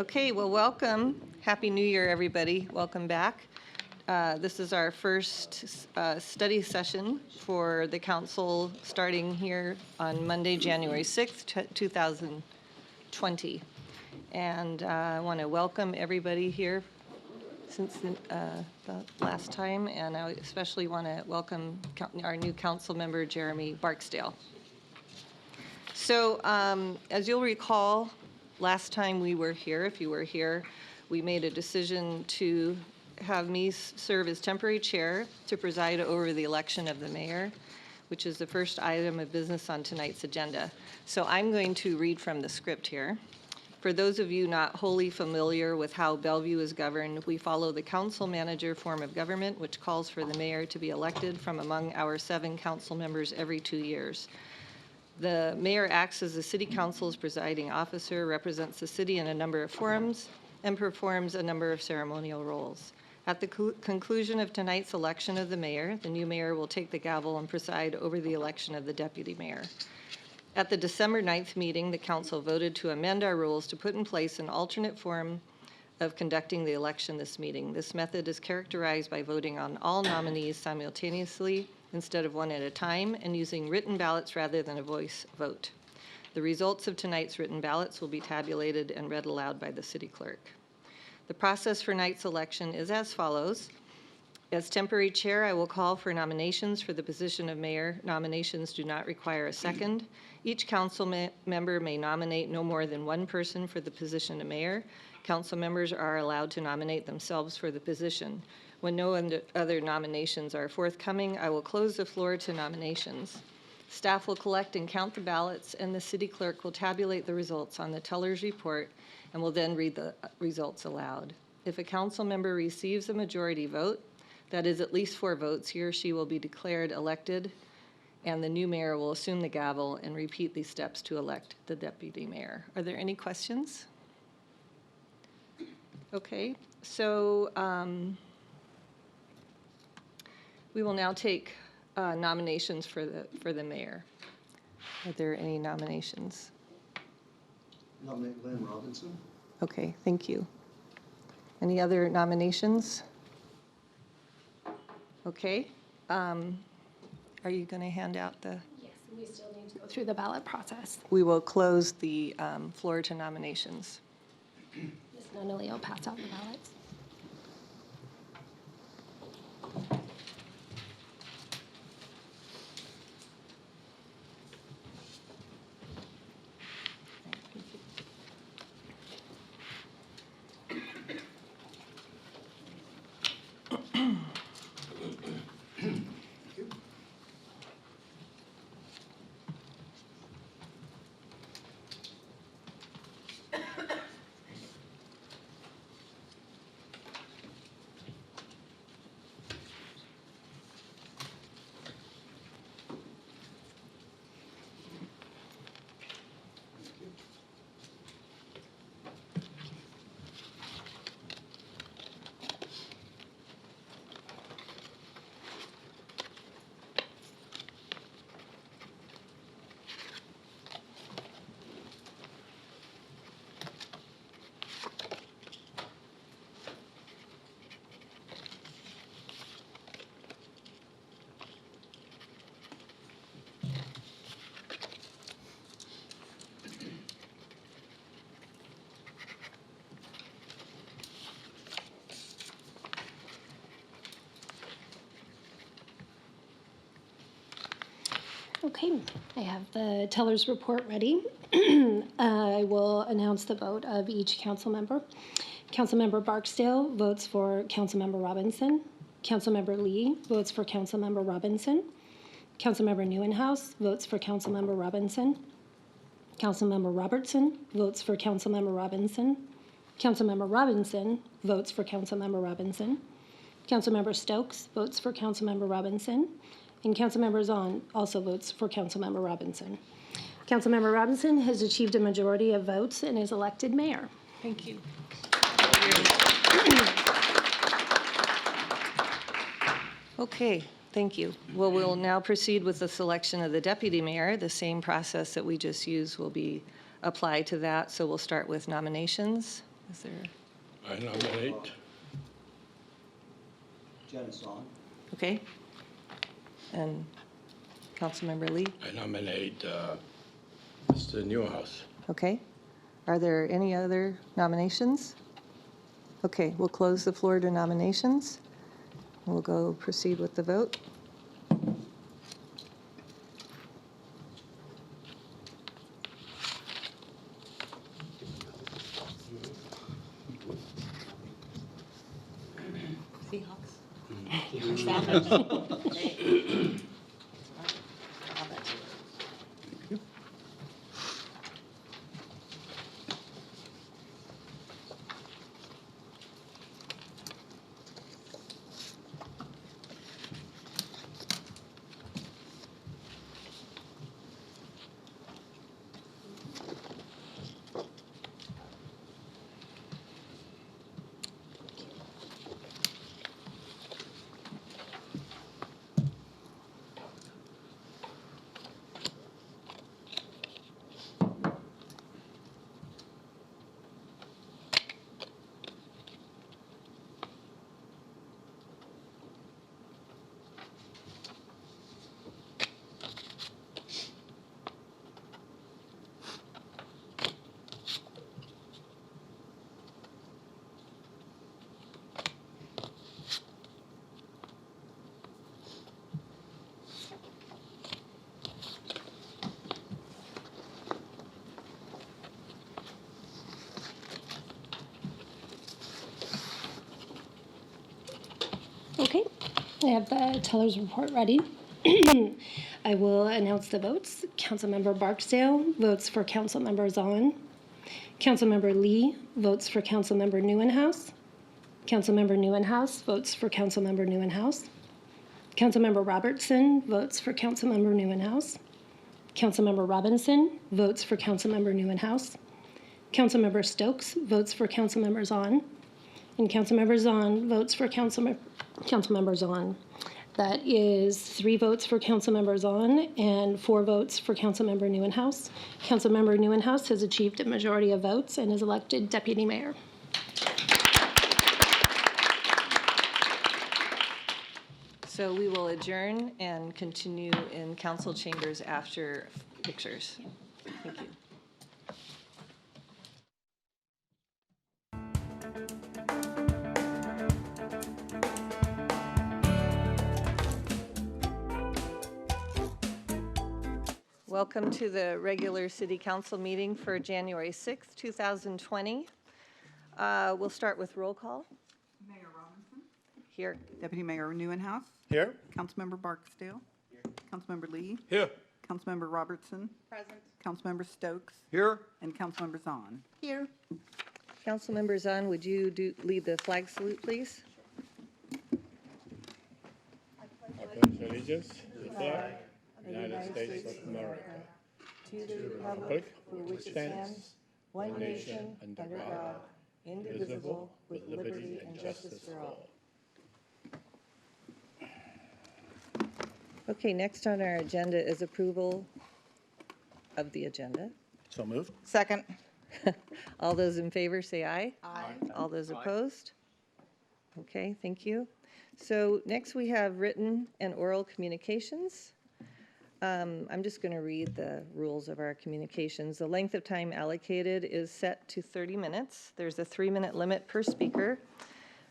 Okay, well, welcome. Happy New Year, everybody. Welcome back. This is our first study session for the council starting here on Monday, January 6th, 2020. And I want to welcome everybody here since the last time, and I especially want to welcome our new council member, Jeremy Barksdale. So as you'll recall, last time we were here, if you were here, we made a decision to have me serve as temporary chair to preside over the election of the mayor, which is the first item of business on tonight's agenda. So I'm going to read from the script here. For those of you not wholly familiar with how Bellevue is governed, we follow the council manager form of government, which calls for the mayor to be elected from among our 7 council members every 2 years. The mayor acts as the city council's presiding officer, represents the city in a number of forums, and performs a number of ceremonial roles. At the conclusion of tonight's election of the mayor, the new mayor will take the gavel and preside over the election of the deputy mayor. At the December 9th meeting, the council voted to amend our rules to put in place an alternate form of conducting the election this meeting. This method is characterized by voting on all nominees simultaneously instead of one at a time, and using written ballots rather than a voice vote. The results of tonight's written ballots will be tabulated and read aloud by the city clerk. The process for tonight's election is as follows. As temporary chair, I will call for nominations for the position of mayor. Nominations do not require a second. Each council member may nominate no more than one person for the position of mayor. Council members are allowed to nominate themselves for the position. When no other nominations are forthcoming, I will close the floor to nominations. Staff will collect and count the ballots, and the city clerk will tabulate the results on the teller's report and will then read the results aloud. If a council member receives a majority vote, that is at least 4 votes, he or she will be declared elected, and the new mayor will assume the gavel and repeat these steps to elect the deputy mayor. Are there any questions? Okay, so we will now take nominations for the mayor. Are there any nominations? Nominate Lynn Robinson. Okay, thank you. Any other nominations? Okay. Are you going to hand out the? Yes, and we still need to go through the ballot process. We will close the floor to nominations. Ms. Nunley will pass out the ballots. Okay, I have the teller's report ready. I will announce the vote of each council member. Councilmember Barksdale votes for Councilmember Robinson. Councilmember Lee votes for Councilmember Robinson. Councilmember Neuenhuis votes for Councilmember Robinson. Councilmember Robertson votes for Councilmember Robinson. Councilmember Robinson votes for Councilmember Robinson. Councilmember Stokes votes for Councilmember Robinson. And Councilmember Zahn also votes for Councilmember Robinson. Councilmember Robinson has achieved a majority of votes and is elected mayor. Thank you. Okay, thank you. Well, we'll now proceed with the selection of the deputy mayor. The same process that we just used will be applied to that. So we'll start with nominations. Is there, I nominate. Jen is on. okay? And Councilmember Lee, I nominate Mr. Newhouse. okay? Are there any other nominations? Okay, we'll close the floor to nominations. We'll go proceed with the vote. Okay, I have the teller's report ready. I will announce the votes. Councilmember Barksdale votes for Councilmember Zahn. Councilmember Lee votes for Councilmember Neuenhouse. Councilmember Neuenhouse votes for Councilmember Neuenhouse. Councilmember Robertson votes for Councilmember Neuenhouse. Councilmember Robinson votes for Councilmember Neuenhouse. Councilmember Stokes votes for Councilmember Zahn. And Councilmember Zahn votes for Councilmember Zahn. That is 3 votes for Councilmember Zahn and 4 votes for Councilmember Neuenhouse. Councilmember Neuenhouse has achieved a majority of votes and is elected deputy mayor. So we will adjourn and continue in council chambers after pictures. Thank you. Welcome to the regular city council meeting for January 6th, 2020. We'll start with roll call. Mayor Robinson. Here. Deputy Mayor Neuenhouse. Here. Councilmember Barksdale. Councilmember Lee. Here. Councilmember Robertson. Present. Councilmember Stokes. Here. And Councilmember Zahn. Here. Councilmember Zahn, would you lead the flag salute, please? I pledge allegiance to the flag of the United States of America, To the republic for which it stands, one nation, under God, indivisible, with liberty and justice for all. Okay, next on our agenda is approval of the agenda. So moved. Second. All those in favor say aye. Aye. All those opposed? Okay, thank you. So next we have written and oral communications. I'm just going to read the rules of our communications. The length of time allocated is set to 30 minutes. There's a 3-minute limit per speaker,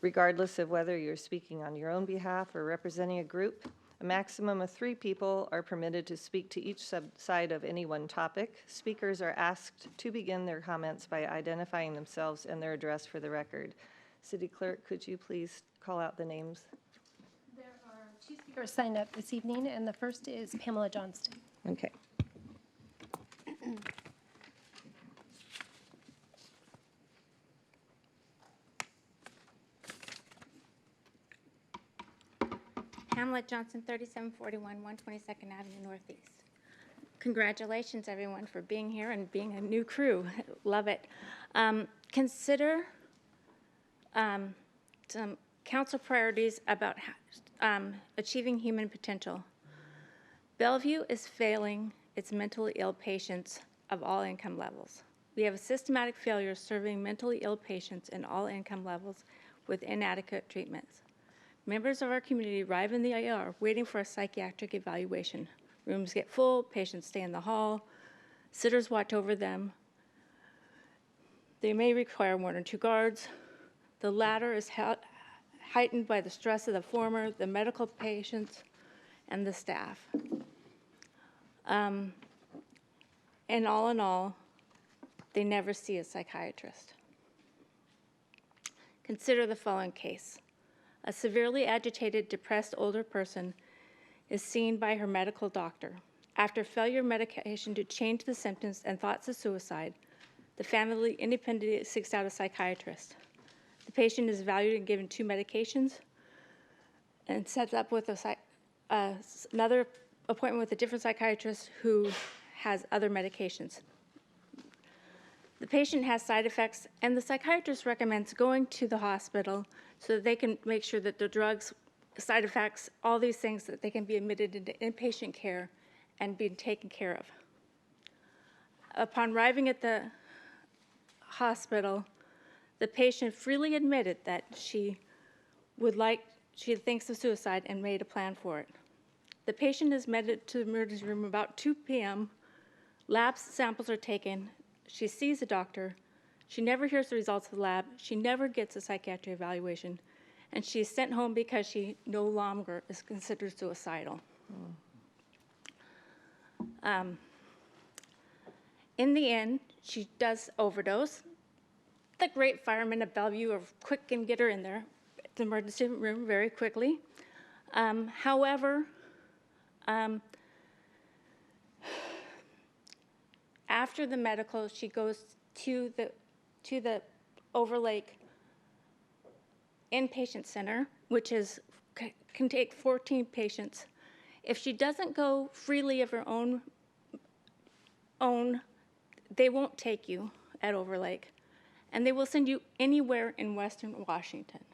regardless of whether you're speaking on your own behalf or representing a group. A maximum of 3 people are permitted to speak to each side of any one topic. Speakers are asked to begin their comments by identifying themselves and their address for the record. City Clerk, could you please call out the names? There are 2 speakers signed up this evening, and the first is Pamela Johnston. Okay. Hamlet Johnson, 3741 122nd Avenue Northeast. Congratulations, everyone, for being here and being a new crew. Love it. Consider some council priorities about achieving human potential. Bellevue is failing its mentally ill patients of all income levels. We have a systematic failure serving mentally ill patients in all income levels with inadequate treatments. Members of our community arrive in the ER waiting for a psychiatric evaluation. Rooms get full, patients stay in the hall, sitters watch over them. They may require 1 or 2 guards. The latter is heightened by the stress of the former, the medical patients, and the staff. And all in all, they never see a psychiatrist. Consider the following case. A severely agitated, depressed older person is seen by her medical doctor. After failure of medication to change the symptoms and thoughts of suicide, the family independently seeks out a psychiatrist. The patient is evaluated and given 2 medications and sets up with another appointment with a different psychiatrist who has other medications. The patient has side effects, and the psychiatrist recommends going to the hospital so that they can make sure that the drugs, side effects, all these things, that they can be admitted into inpatient care and be taken care of. Upon arriving at the hospital, the patient freely admitted that she thinks of suicide and made a plan for it. The patient is admitted to the emergency room about 2 p.m. Lab samples are taken. She sees a doctor. She never hears the results of the lab. She never gets a psychiatric evaluation. And she is sent home because she no longer is considered suicidal. In the end, she does overdose. The great firemen at Bellevue are quick and get her in there, the emergency room, very quickly. However, after the medical, she goes to the Overlake Inpatient Center, which can take 14 patients. If she doesn't go freely of her own, they won't take you at Overlake, and they will send you anywhere in Western Washington.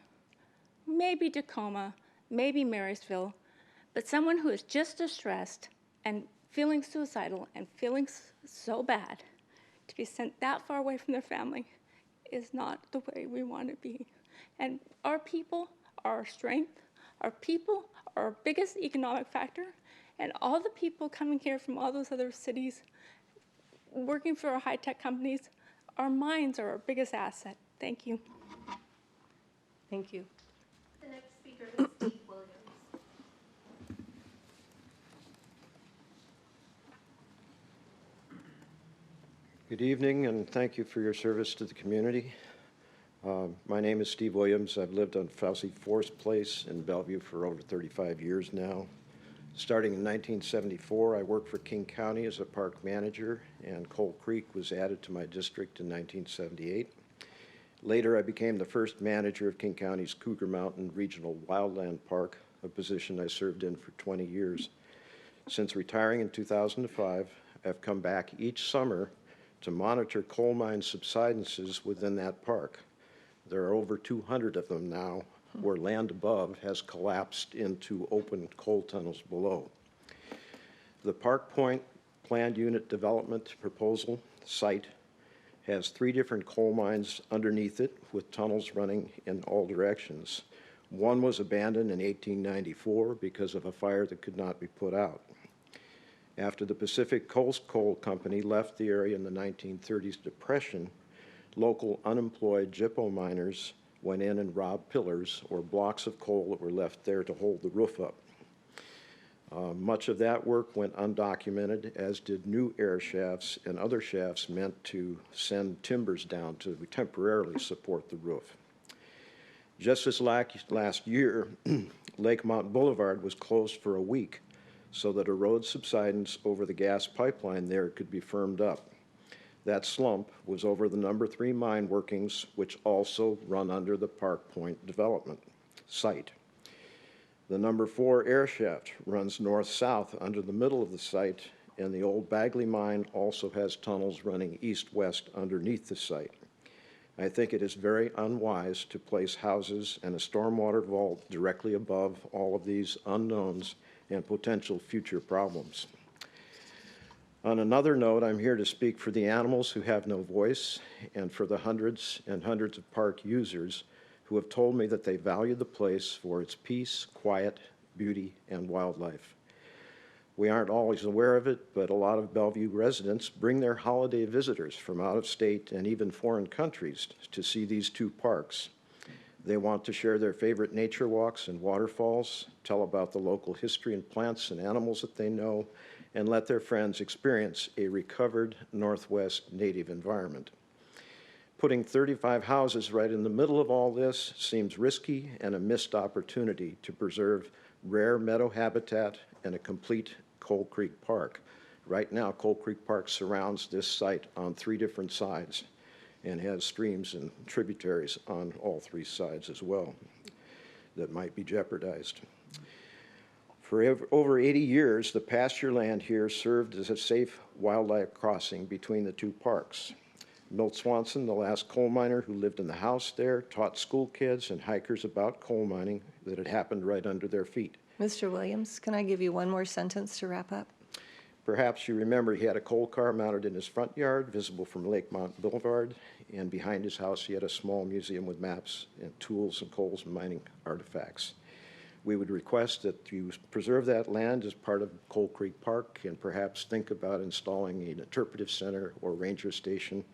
Maybe Tacoma, maybe Marysville, but someone who is just distressed and feeling suicidal and feeling so bad to be sent that far away from their family is not the way we want to be. And our people are our strength. Our people are our biggest economic factor. And all the people coming here from all those other cities, working for our high-tech companies, our minds are our biggest asset. Thank you. Thank you. The next speaker is Steve Williams. Good evening, and thank you for your service to the community. My name is Steve Williams. I've lived on Fauci Forest Place in Bellevue for over 35 years now. Starting in 1974, I worked for King County as a park manager, and Coal Creek was added to my district in 1978. Later, I became the first manager of King County's Cougar Mountain Regional Wildland Park, a position I served in for 20 years. Since retiring in 2005, I've come back each summer to monitor coal mine subsidences within that park. There are over 200 of them now, where land above has collapsed into open coal tunnels below. The Park Point Planned Unit Development Proposal site has 3 different coal mines underneath it with tunnels running in all directions. One was abandoned in 1894 because of a fire that could not be put out. After the Pacific Coast Coal Company left the area in the 1930s depression, local unemployed gyppo miners went in and robbed pillars or blocks of coal that were left there to hold the roof up. Much of that work went undocumented, as did new air shafts and other shafts meant to send timbers down to temporarily support the roof. Just as last year, Lakemont Boulevard was closed for a week so that a road subsidence over the gas pipeline there could be firmed up. That slump was over the number 3 mine workings, which also run under the Park Point development site. The number 4 air shaft runs north-south under the middle of the site, and the old Bagley mine also has tunnels running east-west underneath the site. I think it is very unwise to place houses and a stormwater vault directly above all of these unknowns and potential future problems. On another note, I'm here to speak for the animals who have no voice and for the hundreds and hundreds of park users who have told me that they value the place for its peace, quiet, beauty, and wildlife. We aren't always aware of it, but a lot of Bellevue residents bring their holiday visitors from out of state and even foreign countries to see these two parks. They want to share their favorite nature walks and waterfalls, tell about the local history and plants and animals that they know, and let their friends experience a recovered Northwest native environment. Putting 35 houses right in the middle of all this seems risky and a missed opportunity to preserve rare meadow habitat and a complete Coal Creek Park. Right now, Coal Creek Park surrounds this site on 3 different sides and has streams and tributaries on all 3 sides as well that might be jeopardized. For over 80 years, the pasture land here served as a safe wildlife crossing between the 2 parks. Milt Swanson, the last coal miner who lived in the house there, taught school kids and hikers about coal mining that had happened right under their feet. Mr. Williams, can I give you one more sentence to wrap up? Perhaps you remember he had a coal car mounted in his front yard, visible from Lakemont Boulevard, and behind his house he had a small museum with maps and tools and coals and mining artifacts. We would request that you preserve that land as part of Coal Creek Park and perhaps think about installing an interpretive center or ranger station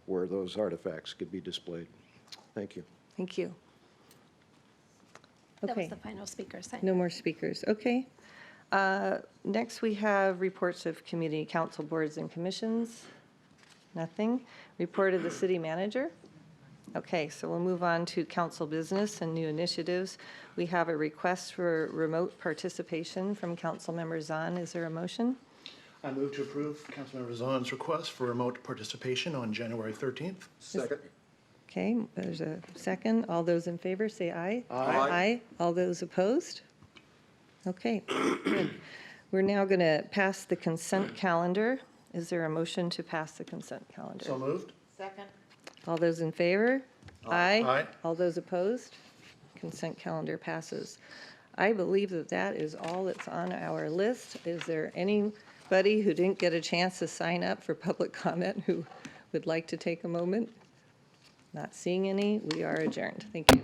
where those artifacts could be displayed. Thank you. Thank you. That was Okay, the final speaker sign. no more speakers. Okay. Next, we have reports of community council boards and commissions. Nothing. Report of the city manager. Okay, so we'll move on to council business and new initiatives. We have a request for remote participation from Councilmember Zahn. Is there a motion? I move to approve Councilmember Zahn's request for remote participation on January 13th. Second. Okay, there's a second. All those in favor, say aye. Aye. All those opposed? Okay, good. We're now going to pass the consent calendar. Is there a motion to pass the consent calendar? So moved. All those in favor? Aye. Aye. All those opposed? Consent calendar passes. I believe that that is all that's on our list. Is there anybody who didn't get a chance to sign up for public comment who would like to take a moment? Not seeing any. We are adjourned. Thank you.